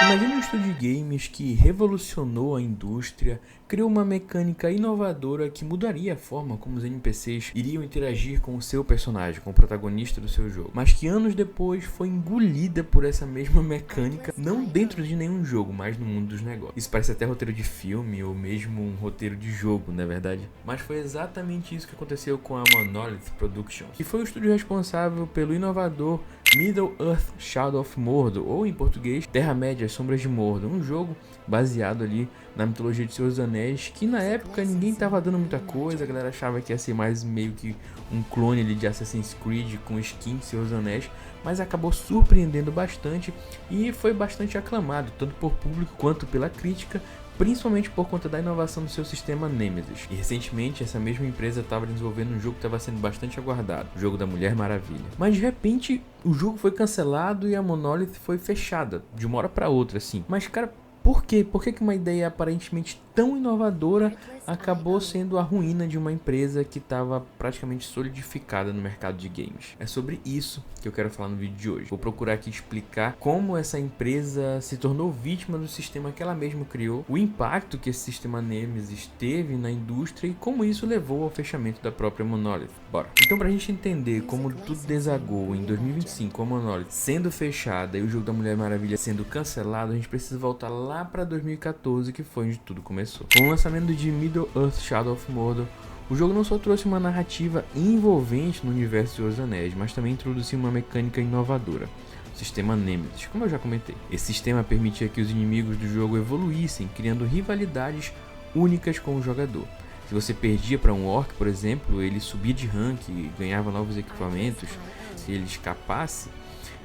Imagine um estúdio de games que revolucionou a indústria, criou uma mecânica inovadora que mudaria a forma como os NPCs iriam interagir com o seu personagem, com o protagonista do seu jogo, mas que anos depois foi engolida por essa mesma mecânica, não dentro de nenhum jogo, mas no mundo dos negócios. Isso parece até roteiro de filme ou mesmo um roteiro de jogo, não é verdade? Mas foi exatamente isso que aconteceu com a Monolith Productions, que foi o estúdio responsável pelo inovador Middle-earth: Shadow of Mordor, ou em português Terra-média: Sombras de Mordor, um jogo baseado ali na mitologia de Senhor dos Anéis, que na época ninguém tava dando muita coisa, a galera achava que ia ser mais meio que um clone ali de Assassin's Creed com skin de Senhor dos Anéis, mas acabou surpreendendo bastante e foi bastante aclamado, tanto por público quanto pela crítica, principalmente por conta da inovação do seu sistema Nemesis. E recentemente essa mesma empresa estava desenvolvendo um jogo que estava sendo bastante aguardado, o jogo da Mulher Maravilha. Mas de repente o jogo foi cancelado e a Monolith foi fechada, de uma hora para outra assim. Mas cara, por quê? Por que uma ideia aparentemente tão inovadora acabou sendo a ruína de uma empresa que estava praticamente solidificada no mercado de games? É sobre isso que eu quero falar no vídeo de hoje. Vou procurar aqui explicar como essa empresa se tornou vítima do sistema que ela mesma criou, o impacto que esse sistema Nemesis teve na indústria e como isso levou ao fechamento da própria Monolith. Bora! Então, pra gente entender como tudo desagou em 2025 com a Monolith sendo fechada e o jogo da Mulher Maravilha sendo cancelado, a gente precisa voltar lá para 2014, que foi onde tudo começou. Com o lançamento de Middle-earth: Shadow of Mordor, o jogo não só trouxe uma narrativa envolvente no universo de Senhor dos Anéis, mas também introduziu uma mecânica inovadora, o sistema Nemesis, como eu já comentei. Esse sistema permitia que os inimigos do jogo evoluíssem, criando rivalidades únicas com o jogador. Se você perdia para um orc, por exemplo, ele subia de rank e ganhava novos equipamentos. Se ele escapasse,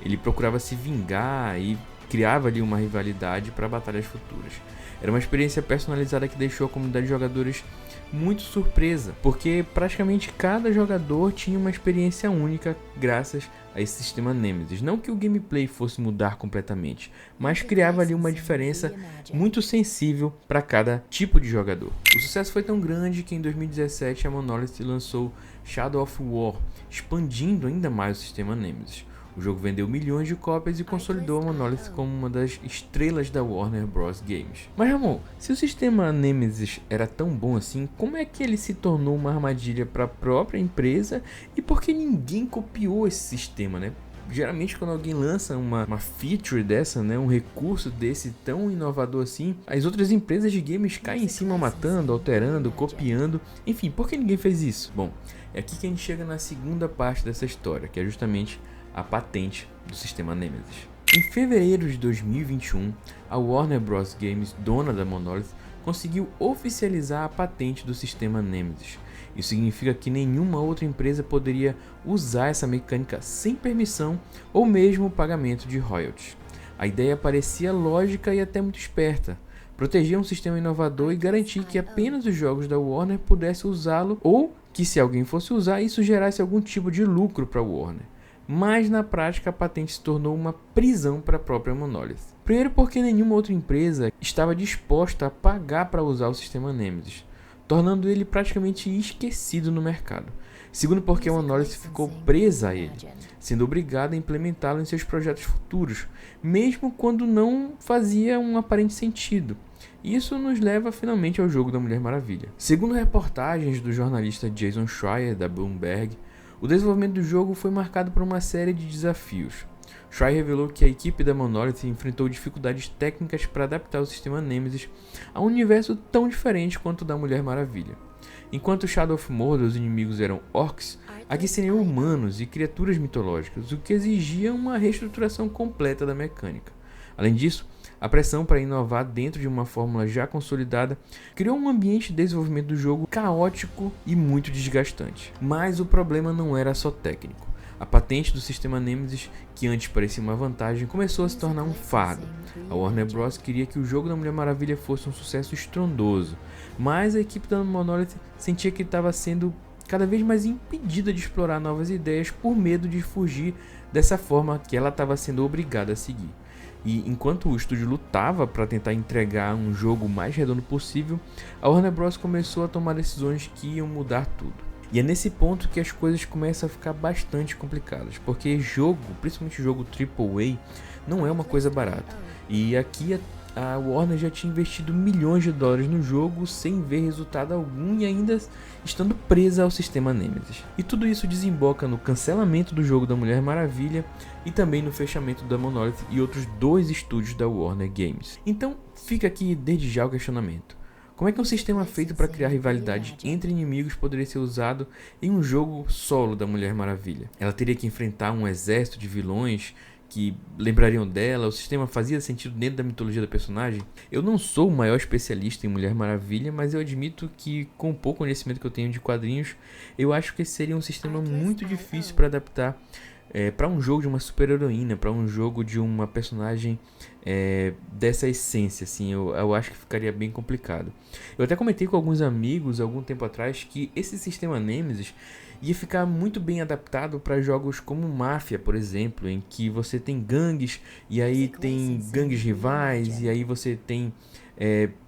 ele procurava se vingar e criava ali uma rivalidade para batalhas futuras. Era uma experiência personalizada que deixou a comunidade de jogadores muito surpresa, porque praticamente cada jogador tinha uma experiência única graças a esse sistema Nemesis. Não que o gameplay fosse mudar completamente, mas criava ali uma diferença muito sensível para cada tipo de jogador. O sucesso foi tão grande que em 2017 a Monolith lançou Shadow of War, expandindo ainda mais o sistema Nemesis. O jogo vendeu milhões de cópias e consolidou a Monolith como uma das estrelas da Warner Bros. Games. Mas Ramon, se o sistema Nemesis era tão bom assim, como é que ele se tornou uma armadilha para a própria empresa e por que ninguém copiou esse sistema, né? Geralmente quando alguém lança uma feature dessa, né, um recurso desse tão inovador assim, as outras empresas de games caem em cima matando, alterando, copiando, enfim, por que ninguém fez isso? Bom, é aqui que a gente chega na segunda parte dessa história, que é justamente a patente do sistema Nemesis. Em fevereiro de 2021, a Warner Bros. Games, dona da Monolith, conseguiu oficializar a patente do sistema Nemesis. Isso significa que nenhuma outra empresa poderia usar essa mecânica sem permissão ou mesmo pagamento de royalties. A ideia parecia lógica e até muito esperta. Proteger um sistema inovador e garantir que apenas os jogos da Warner pudessem usá-lo ou que, se alguém fosse usar, isso gerasse algum tipo de lucro para a Warner. Mas na prática a patente se tornou uma prisão para a própria Monolith. Primeiro porque nenhuma outra empresa estava disposta a pagar para usar o sistema Nemesis, tornando ele praticamente esquecido no mercado. Segundo porque a Monolith ficou presa a ele, sendo obrigada a implementá-lo em seus projetos futuros, mesmo quando não fazia um aparente sentido. Isso nos leva finalmente ao jogo da Mulher Maravilha. Segundo reportagens do jornalista Jason Schreier da Bloomberg, o desenvolvimento do jogo foi marcado por uma série de desafios. Schreier revelou que a equipe da Monolith enfrentou dificuldades técnicas para adaptar o sistema Nemesis a um universo tão diferente quanto o da Mulher Maravilha. Enquanto Shadow of Mordor os inimigos eram orcs, aqui seriam humanos e criaturas mitológicas, o que exigia uma reestruturação completa da mecânica. Além disso, a pressão para inovar dentro de uma fórmula já consolidada criou um ambiente de desenvolvimento do jogo caótico e muito desgastante. Mas o problema não era só técnico. A patente do sistema Nemesis, que antes parecia uma vantagem, começou a se tornar um fardo. A Warner Bros. Queria que o jogo da Mulher Maravilha fosse um sucesso estrondoso, mas a equipe da Monolith sentia que estava sendo cada vez mais impedida de explorar novas ideias por medo de fugir dessa forma que ela estava sendo obrigada a seguir. E enquanto o estúdio lutava para tentar entregar um jogo mais redondo possível, a Warner Bros. Começou a tomar decisões que iam mudar tudo. E é nesse ponto que as coisas começam a ficar bastante complicadas, porque jogo, principalmente jogo AAA, não é uma coisa barata. E aqui a Warner já tinha investido milhões de dólares no jogo sem ver resultado algum e ainda estando presa ao sistema Nemesis. E tudo isso desemboca no cancelamento do jogo da Mulher Maravilha e também no fechamento da Monolith e outros 2 estúdios da Warner Games. Então fica aqui desde já o questionamento. Como é que um sistema feito para criar rivalidade entre inimigos poderia ser usado em um jogo solo da Mulher Maravilha? Ela teria que enfrentar um exército de vilões que lembrariam dela? O sistema fazia sentido dentro da mitologia da personagem? Eu não sou o maior especialista em Mulher Maravilha, mas eu admito que com o pouco conhecimento que eu tenho de quadrinhos, eu acho que esse seria um sistema muito difícil para adaptar para um jogo de uma super-heroína, para um jogo de uma personagem dessa essência, assim, eu acho que ficaria bem complicado. Eu até comentei com alguns amigos algum tempo atrás que esse sistema Nemesis ia ficar muito bem adaptado para jogos como Mafia, por exemplo, em que você tem gangues e aí tem gangues rivais e aí você tem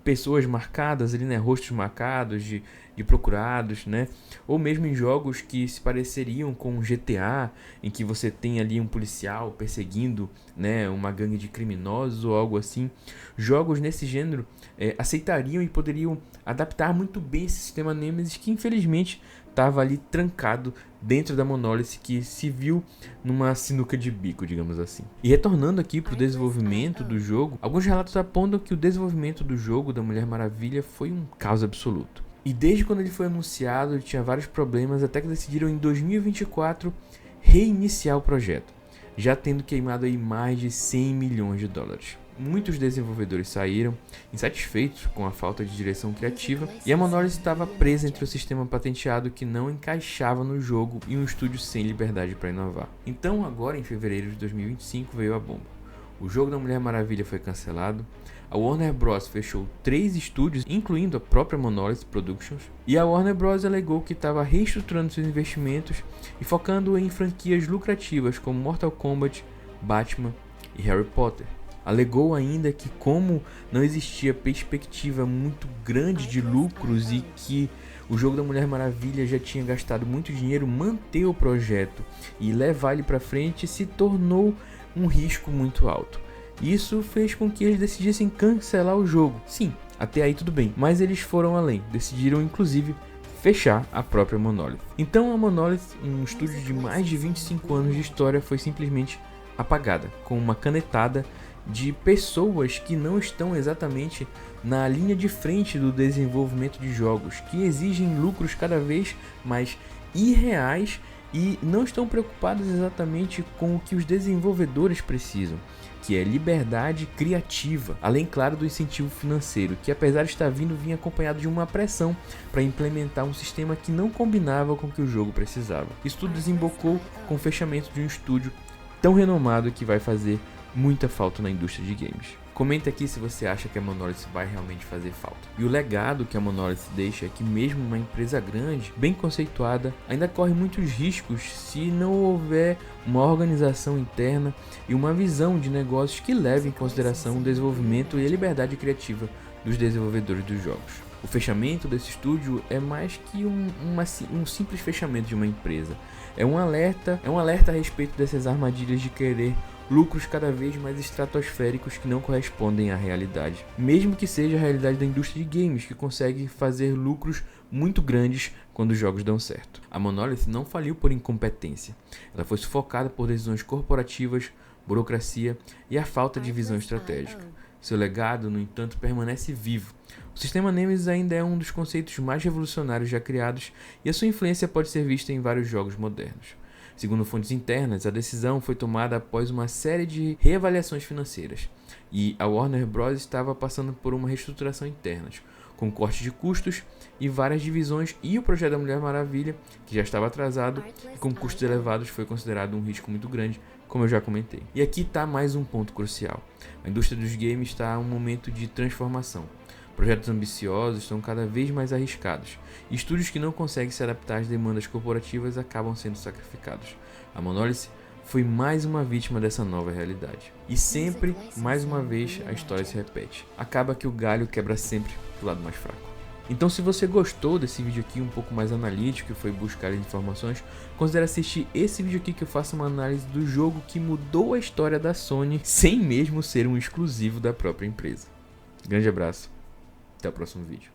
pessoas marcadas ali, né, rostos marcados de procurados, né, ou mesmo em jogos que se pareceriam com GTA, em que você tem ali um policial perseguindo, né, uma gangue de criminosos ou algo assim. Jogos nesse gênero aceitariam e poderiam adaptar muito bem esse sistema Nemesis, que infelizmente estava ali trancado dentro da Monolith, que se viu numa sinuca de bico, digamos assim. E retornando aqui para o desenvolvimento do jogo, alguns relatos apontam que o desenvolvimento do jogo da Mulher Maravilha foi um caos absoluto. E desde quando ele foi anunciado, ele tinha vários problemas, até que decidiram em 2024 reiniciar o projeto, já tendo queimado aí mais de 100 milhões de dólares. Muitos desenvolvedores saíram, insatisfeitos com a falta de direção criativa, e a Monolith estava presa entre o sistema patenteado que não encaixava no jogo e um estúdio sem liberdade para inovar. Então, agora em fevereiro de 2025 veio a bomba. O jogo da Mulher Maravilha foi cancelado, a Warner Bros. Fechou 3 estúdios, incluindo a própria Monolith Productions, e a Warner Bros. Alegou que estava reestruturando seus investimentos e focando em franquias lucrativas como Mortal Kombat, Batman e Harry Potter. Alegou ainda que, como não existia perspectiva muito grande de lucros e que o jogo da Mulher Maravilha já tinha gastado muito dinheiro, manter o projeto e levar ele para frente se tornou um risco muito alto. Isso fez com que eles decidissem cancelar o jogo. Sim, até aí tudo bem, mas eles foram além, decidiram inclusive fechar a própria Monolith. Então a Monolith, um estúdio de mais de 25 anos de história, foi simplesmente apagada com uma canetada de pessoas que não estão exatamente na linha de frente do desenvolvimento de jogos, que exigem lucros cada vez mais irreais e não estão preocupados exatamente com o que os desenvolvedores precisam, que é liberdade criativa, além, claro, do incentivo financeiro, que apesar de estar vindo, vinha acompanhado de uma pressão para implementar um sistema que não combinava com o que o jogo precisava. Isso tudo desembocou com o fechamento de um estúdio tão renomado que vai fazer muita falta na indústria de games. Comenta aqui se você acha que a Monolith vai realmente fazer falta. E o legado que a Monolith deixa é que mesmo uma empresa grande, bem conceituada, ainda corre muitos riscos se não houver uma organização interna e uma visão de negócios que leve em consideração o desenvolvimento e a liberdade criativa dos desenvolvedores dos jogos. O fechamento desse estúdio é mais que um simples fechamento de uma empresa. É um alerta a respeito dessas armadilhas de querer lucros cada vez mais estratosféricos que não correspondem à realidade. Mesmo que seja a realidade da indústria de games, que consegue fazer lucros muito grandes quando os jogos dão certo. A Monolith não faliu por incompetência. Ela foi sufocada por decisões corporativas, burocracia e a falta de visão estratégica. Seu legado, no entanto, permanece vivo. O sistema Nemesis ainda é um dos conceitos mais revolucionários já criados e a sua influência pode ser vista em vários jogos modernos. Segundo fontes internas, a decisão foi tomada após uma série de reavaliações financeiras e a Warner Bros. Estava passando por uma reestruturação interna, com corte de custos e várias divisões, e o projeto da Mulher Maravilha, que já estava atrasado e com custos elevados, foi considerado um risco muito grande, como eu já comentei. E aqui está mais um ponto crucial. A indústria dos games está em um momento de transformação. Projetos ambiciosos estão cada vez mais arriscados, e estúdios que não conseguem se adaptar às demandas corporativas acabam sendo sacrificados. A Monolith foi mais uma vítima dessa nova realidade. E sempre, mais uma vez, a história se repete. Acaba que o galho quebra sempre do lado mais fraco. Então, se você gostou desse vídeo aqui um pouco mais analítico, que foi buscar informações, considere assistir esse vídeo aqui que eu faço uma análise do jogo que mudou a história da Sony sem mesmo ser um exclusivo da própria empresa. Grande abraço, até o próximo vídeo.